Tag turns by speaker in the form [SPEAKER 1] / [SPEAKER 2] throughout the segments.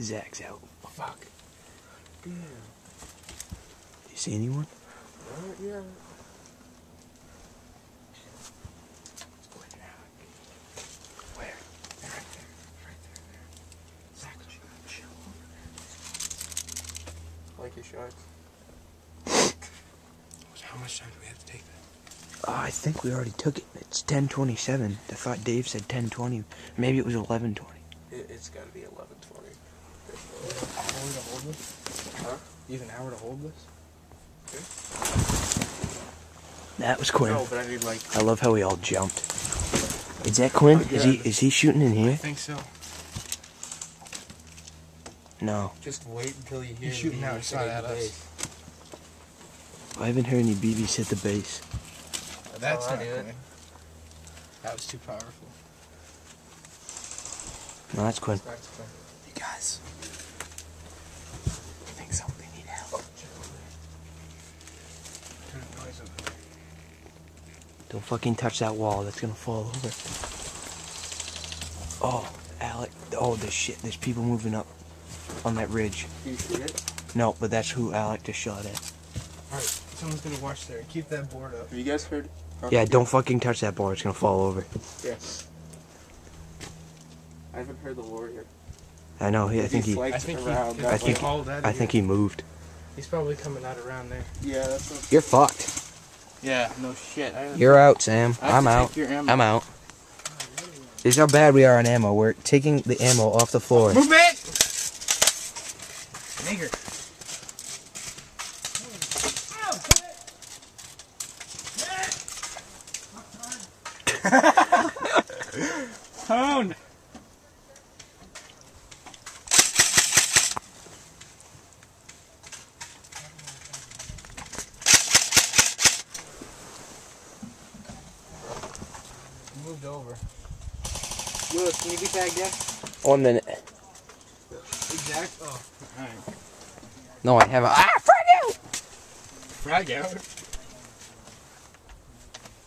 [SPEAKER 1] Zach's out.
[SPEAKER 2] Fuck. Yeah.
[SPEAKER 1] You see anyone?
[SPEAKER 2] Yeah.
[SPEAKER 1] Where?
[SPEAKER 2] Right there. Zach, chill. Like your shots. How much time do we have to take that?
[SPEAKER 1] I think we already took it. It's 10:27. I thought Dave said 10:20. Maybe it was 11:20.
[SPEAKER 2] It's got to be 11:20.
[SPEAKER 3] An hour to hold this?
[SPEAKER 2] Huh?
[SPEAKER 3] You have an hour to hold this?
[SPEAKER 2] Okay.
[SPEAKER 1] That was Quinn.
[SPEAKER 2] No, but I need like.
[SPEAKER 1] I love how we all jumped. Is that Quinn? Is he shooting in
[SPEAKER 3] I
[SPEAKER 1] here?
[SPEAKER 3] think so.
[SPEAKER 1] No.
[SPEAKER 2] Just wait until you hear.
[SPEAKER 3] He's shooting outside at us.
[SPEAKER 1] I haven't heard any BBs hit the base.
[SPEAKER 3] That's
[SPEAKER 2] Oh, I
[SPEAKER 3] not
[SPEAKER 2] knew it.
[SPEAKER 3] Quinn. That was too powerful.
[SPEAKER 1] No, that's Quinn.
[SPEAKER 2] That's fine.
[SPEAKER 3] You guys. I think somebody need help. Turn the noise over there.
[SPEAKER 1] Don't fucking touch that wall. That's gonna fall over. Oh, Alec. Oh, there's people moving up on that ridge.
[SPEAKER 2] Do you see it?
[SPEAKER 1] No, but that's who Alec just shot at.
[SPEAKER 3] Alright, someone's gonna watch there. Keep that board up.
[SPEAKER 2] Have you guys heard?
[SPEAKER 1] Yeah, don't fucking touch that board. It's gonna fall over.
[SPEAKER 2] Yeah. I haven't heard the warrior.
[SPEAKER 1] I know. I think he.
[SPEAKER 3] I think
[SPEAKER 1] he moved.
[SPEAKER 3] He's probably coming out around there.
[SPEAKER 2] Yeah, that's what.
[SPEAKER 1] You're fucked.
[SPEAKER 3] Yeah, no shit.
[SPEAKER 1] You're out, Sam. I'm out. I'm out. This is how bad we are on ammo. We're taking the ammo off the floor.
[SPEAKER 3] Move it! Nigger. Hone! Moved over. Lewis, can you be tagged yet?
[SPEAKER 1] 1 minute.
[SPEAKER 3] Exact. Oh, alright.
[SPEAKER 1] No, I haven't. Frag out!
[SPEAKER 3] Frag out?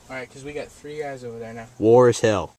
[SPEAKER 3] Alright, because we got 3 guys over there now.
[SPEAKER 1] War is hell.